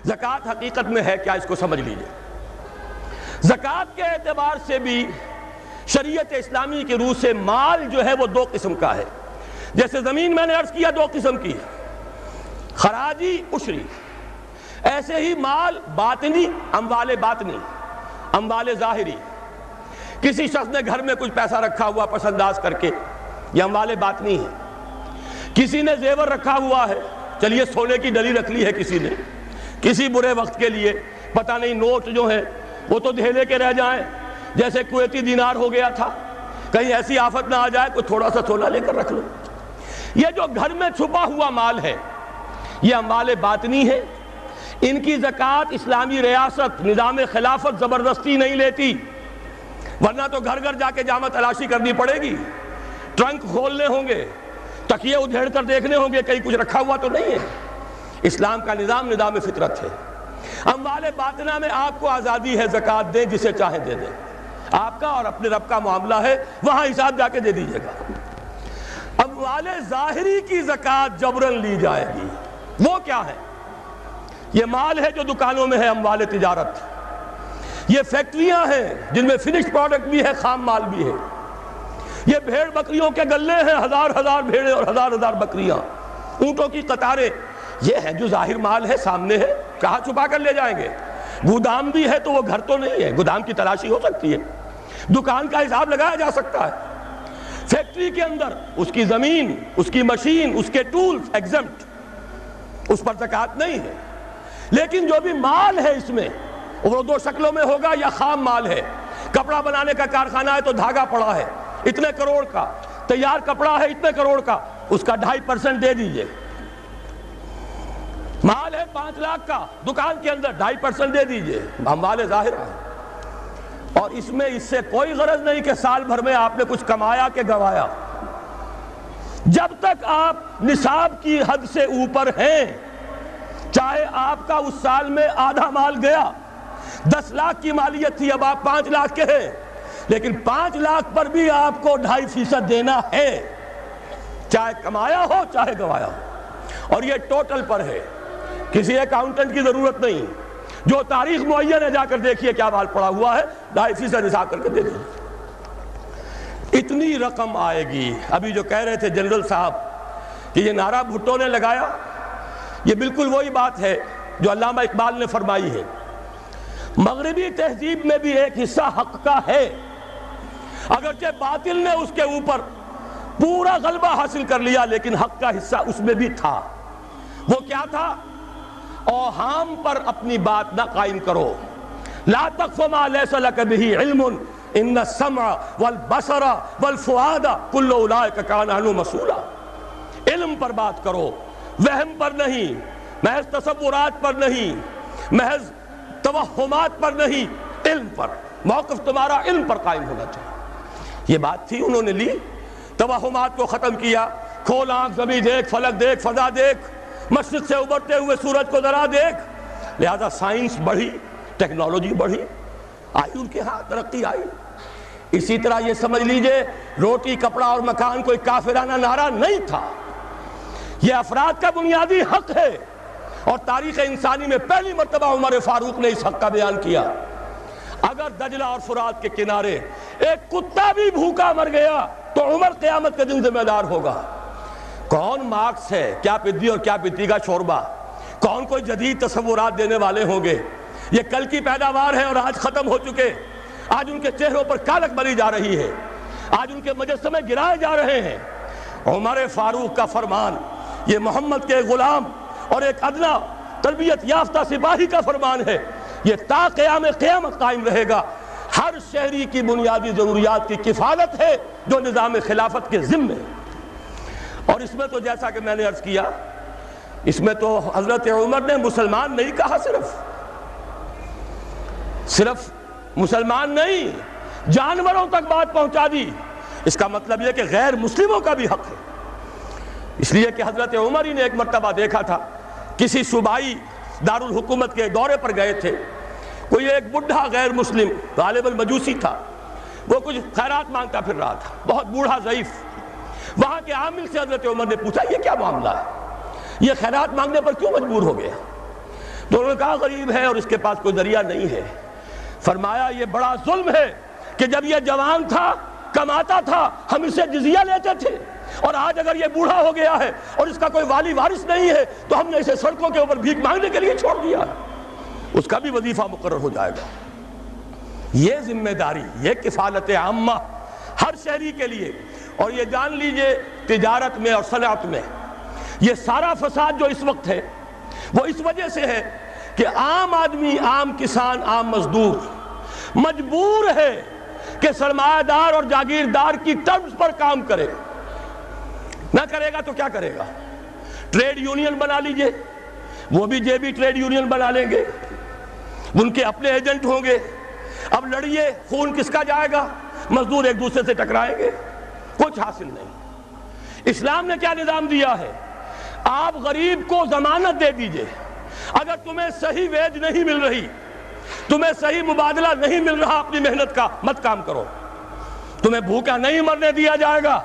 زکوٰۃ حقیقت میں ہے کیا، اس کو سمجھ لیجئے۔ زکوٰۃ کے اعتبار سے بھی شریعت اسلامی کی روح سے مال جو ہے وہ دو قسم کا ہے۔ جیسے زمین میں نے عرض کیا دو قسم کی ہے، خراجی عشری، ایسے ہی مال باطنی، اموال باطنی، اموال ظاہری۔ کسی شخص نے گھر میں کچھ پیسہ رکھا ہوا پس انداز کر کے، یہ اموال باطنی ہے۔ کسی نے زیور رکھا ہوا ہے، چلیے سونے کی ڈلی رکھ لی ہے کسی نے، کسی برے وقت کے لیے، پتہ نہیں نوٹ جو ہیں وہ تو دھیلے کے رہ جائیں، جیسے کویتی دینار ہو گیا تھا، کہیں ایسی آفت نہ آ جائے کوئی تھوڑا سا سونا لے کر رکھ لو۔ یہ جو گھر میں چھپا ہوا مال ہے یہ اموال باطنی ہے، ان کی زکوٰۃ اسلامی ریاست نظام خلافت زبردستی نہیں لیتی، ورنہ تو گھر گھر جا کے جامع تلاشی کرنی پڑے گی، ٹرنک کھولنے ہوں گے، تکیے ادھیڑ کر دیکھنے ہوں گے کہیں کچھ رکھا ہوا تو نہیں ہے۔ اسلام کا نظام فطرت ہے۔ اموال باطنہ میں آپ کو آزادی ہے، زکوٰۃ دیں جسے چاہیں دے دیں، آپ کا اور اپنے رب کا معاملہ ہے، وہاں حساب جا کے دے دیجئے گا۔ اموال ظاہری کی زکوٰۃ جبراً لی جائے گی۔ وہ کیا ہے؟ یہ مال ہے جو دکانوں میں ہے، اموال تجارت۔ یہ فیکٹریاں ہیں جن میں فنشڈ پروڈکٹ بھی ہے، خام مال بھی ہے۔ یہ بھیڑ بکریوں کے گلے ہیں، ہزار ہزار بھیڑیں اور ہزار ہزار بکریاں، اونٹوں کی قطاریں، یہ ہے جو ظاہر مال ہے، سامنے ہے، کہاں چھپا کر لے جائیں گے؟ گودام بھی ہے تو وہ گھر تو نہیں ہے، گودام کی تلاشی ہو سکتی ہے، دکان کا حساب لگایا جا سکتا ہے۔ فیکٹری کے اندر اس کی زمین، اس کی مشین، اس کے ٹولز ایگزمپٹ، اس پر زکوٰۃ نہیں ہے۔ لیکن جو بھی مال ہے اس میں وہ دو شکلوں میں ہوگا، یا خام مال ہے، کپڑا بنانے کا کارخانہ ہے تو دھاگا پڑا ہے اتنے کروڑ کا، تیار کپڑا ہے اتنے کروڑ کا، اس کا 2.5% دے دیجئے۔ مال ہے 5 لاکھ کا دکان کے اندر، 2.5% دے دیجئے، اموال ظاہر ہے۔ اور اس میں اس سے کوئی غرض نہیں کہ سال بھر میں آپ نے کچھ کمایا کہ گوایا۔ جب تک آپ نصاب کی حد سے اوپر ہیں، چاہے آپ کا اس سال میں آدھا مال گیا، 10 لاکھ کی مالیت تھی، اب آپ 5 لاکھ کے ہیں، لیکن 5 لاکھ پر بھی آپ کو 2.5% دینا ہے، چاہے کمایا ہو چاہے گوایا ہو۔ اور یہ ٹوٹل پر ہے، کسی اکاؤنٹنٹ کی ضرورت نہیں، جو تاریخ معین ہے جا کر دیکھیے کیا مال پڑا ہوا ہے، 2.5% حساب کر کے دے دیجیے۔ اتنی رقم آئے گی۔ ابھی جو کہہ رہے تھے جنرل صاحب کہ یہ نعرہ بھٹو نے لگایا، یہ بالکل وہی بات ہے جو علامہ اقبال نے فرمائی ہے۔ مغربی تہذیب میں بھی ایک حصہ حق کا ہے، اگرچہ باطل نے اس کے اوپر پورا غلبہ حاصل کر لیا، لیکن حق کا حصہ اس میں بھی تھا۔ وہ کیا تھا؟ اوہام پر اپنی بات نہ قائم کرو، لا تقف ما لیس لک بہ علم ان السمع والبصر والفؤاد کل اولئک کان عنہ مسئولا۔ علم پر بات کرو، وہم پر نہیں، محض تصورات پر نہیں، محض توہمات پر نہیں، علم پر۔ موقف تمہارا علم پر قائم ہونا چاہیے۔ یہ بات تھی، انہوں نے لی، توہمات کو ختم کیا، کھول آنکھ، زمین دیکھ، فلک دیکھ، فضا دیکھ، مشرق سے ابھرتے ہوئے سورج کو ذرا دیکھ۔ لہذا سائنس بڑھی، ٹیکنالوجی بڑھی، آئی ان کے ہاں ترقی آئی۔ اسی طرح یہ سمجھ لیجئے روٹی، کپڑا اور مکان کوئی کافرانہ نعرہ نہیں تھا، یہ افراد کا بنیادی حق ہے، اور تاریخ انسانی میں پہلی مرتبہ عمر فاروق نے اس حق کا بیان کیا۔ اگر دجلہ اور فرات کے کنارے ایک کتا بھی بھوکا مر گیا تو عمر قیامت کے دن ذمہ دار ہوگا۔ کون مارکس ہے، کیا پدی اور کیا پتی کا شوربہ، کون کوئی جدید تصورات دینے والے ہوں گے؟ یہ کل کی پیداوار ہے اور آج ختم ہو چکے، آج ان کے چہروں پر کالک بری جا رہی ہے، آج ان کے مجسمے گرائے جا رہے ہیں۔ عمر فاروق کا فرمان، یہ محمد کے غلام اور ایک ادنا تربیت یافتہ سپاہی کا فرمان ہے، یہ تا قیام قیامت قائم رہے گا۔ ہر شہری کی بنیادی ضروریات کی کفالت ہے جو نظام خلافت کے ذمے ہے۔ اور اس میں تو جیسا کہ میں نے عرض کیا، اس میں تو حضرت عمر نے مسلمان نہیں کہا، صرف مسلمان نہیں، جانوروں تک بات پہنچا دی۔ اس کا مطلب یہ کہ غیر مسلموں کا بھی حق ہے۔ اس لیے کہ حضرت عمر ہی نے ایک مرتبہ دیکھا تھا، کسی صوبائی دارالحکومت کے دورے پر گئے تھے، کوئی ایک بڈھا غیر مسلم غالباً مجوسی تھا، وہ کچھ خیرات مانگتا پھر رہا تھا، بہت بوڑھا ضعیف۔ وہاں کے عامل سے حضرت عمر نے پوچھا یہ کیا معاملہ ہے، یہ خیرات مانگنے پر کیوں مجبور ہو گیا؟ تو انہوں نے کہا غریب ہے اور اس کے پاس کوئی ذریعہ نہیں ہے۔ فرمایا یہ بڑا ظلم ہے کہ جب یہ جوان تھا، کماتا تھا، ہم اسے جزیہ لیتے تھے، اور آج اگر یہ بوڑھا ہو گیا ہے اور اس کا کوئی والی وارث نہیں ہے تو ہم نے اسے سڑکوں کے اوپر بھیک مانگنے کے لیے چھوڑ دیا، اس کا بھی وظیفہ مقرر ہو جائے گا۔ یہ ذمہ داری، یہ کفالت عامہ ہر شہری کے لیے۔ اور یہ جان لیجئے تجارت میں اور صنعت میں یہ سارا فساد جو اس وقت ہے وہ اس وجہ سے ہے کہ عام آدمی، عام کسان، عام مزدور مجبور ہے کہ سرمایہ دار اور جاگیردار کی ٹرمز پر کام کرے۔ نہ کرے گا تو کیا کرے گا؟ ٹریڈ یونین بنا لیجئے، وہ بھی جیبی ٹریڈ یونین بنا لیں گے، ان کے اپنے ایجنٹ ہوں گے۔ اب لڑیے، خون کس کا جائے گا؟ مزدور ایک دوسرے سے ٹکرائیں گے، کچھ حاصل نہیں۔ اسلام نے کیا نظام دیا ہے؟ آپ غریب کو ضمانت دے دیجئے، اگر تمہیں صحیح ویج نہیں مل رہی، تمہیں صحیح مبادلہ نہیں مل رہا اپنی محنت کا، مت کام کرو، تمہیں بھوکا نہیں مرنے دیا جائے گا،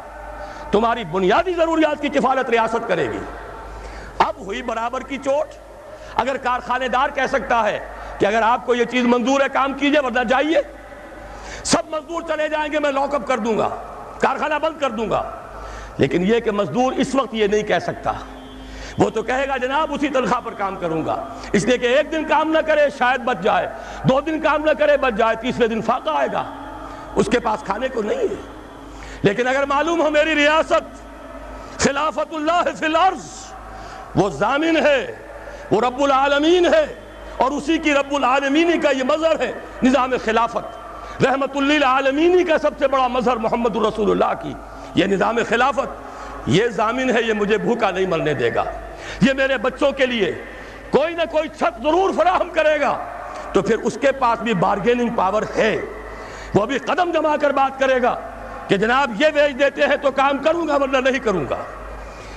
تمہاری بنیادی ضروریات کی کفالت ریاست کرے گی۔ اب ہوئی برابر کی چوٹ۔ اگر کارخانے دار کہہ سکتا ہے کہ اگر آپ کو یہ چیز منظور ہے کام کیجئے ورنہ جائیے، سب مزدور چلے جائیں گے، میں لاک اپ کر دوں گا، کارخانہ بند کر دوں گا، لیکن یہ کہ مزدور اس وقت یہ نہیں کہہ سکتا، وہ تو کہے گا جناب اسی تنخواہ پر کام کروں گا، اس لیے کہ ایک دن کام نہ کرے شاید بچ جائے، 2 دن کام نہ کرے بچ جائے، تیسرے دن فاقہ آئے گا، اس کے پاس کھانے کو نہیں ہے۔ لیکن اگر معلوم ہو میری ریاست خلافت اللہ فی الارض، وہ ضامن ہے، وہ رب العالمین ہے، اور اسی کی رب العالمینی کا یہ مظہر ہے نظام خلافت، رحمت للعالمینی کا سب سے بڑا مظہر محمد رسول اللہ کی یہ نظام خلافت، یہ ضامن ہے، یہ مجھے بھوکا نہیں مرنے دے گا، یہ میرے بچوں کے لیے کوئی نہ کوئی چھت ضرور فراہم کرے گا، تو پھر اس کے پاس بھی بارگیننگ پاور ہے، وہ بھی قدم جما کر بات کرے گا کہ جناب یہ ویج دیتے ہیں تو کام کروں گا ورنہ نہیں کروں گا۔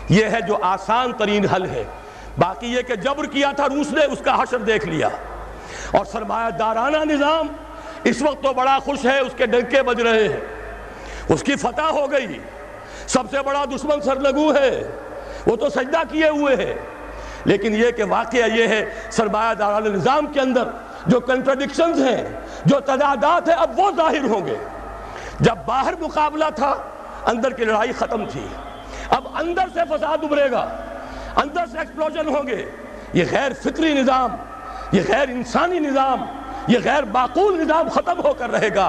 یہ ہے جو آسان ترین حل ہے۔ باقی یہ کہ جبر کیا تھا روس نے، اس کا حشر دیکھ لیا، اور سرمایہ دارانہ نظام اس وقت تو بڑا خوش ہے، اس کے ڈنکے بج رہے ہیں، اس کی فتح ہو گئی، سب سے بڑا دشمن سرنگوں ہے، وہ تو سجدہ کیے ہوئے ہے۔ لیکن یہ کہ واقعہ یہ ہے سرمایہ دارانہ نظام کے اندر جو کنٹرڈکشنز ہیں، جو تضادات ہیں، اب وہ ظاہر ہوں گے۔ جب باہر مقابلہ تھا، اندر کی لڑائی ختم تھی، اب اندر سے فساد ابھرے گا، اندر سے ایکسپلوژن ہوں گے۔ یہ غیر فطری نظام، یہ غیر انسانی نظام، یہ غیر معقول نظام ختم ہو کر رہے گا۔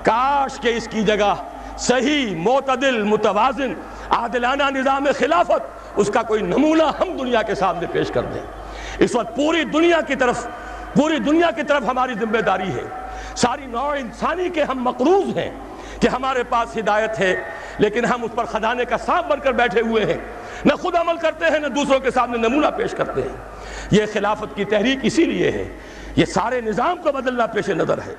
کاش کہ اس کی جگہ صحیح، معتدل، متوازن، عادلانہ نظام خلافت، اس کا کوئی نمونہ ہم دنیا کے سامنے پیش کر دیں۔ اس وقت پوری دنیا کی طرف ہماری ذمہ داری ہے، ساری نوع انسانی کے ہم مقروض ہیں کہ ہمارے پاس ہدایت ہے، لیکن ہم اس پر خزانے کا سانپ بن کر بیٹھے ہوئے ہیں، نہ خود عمل کرتے ہیں نہ دوسروں کے سامنے نمونہ پیش کرتے ہیں۔ یہ خلافت کی تحریک اسی لیے ہے، یہ سارے نظام کو بدلنا پیش نظر ہے۔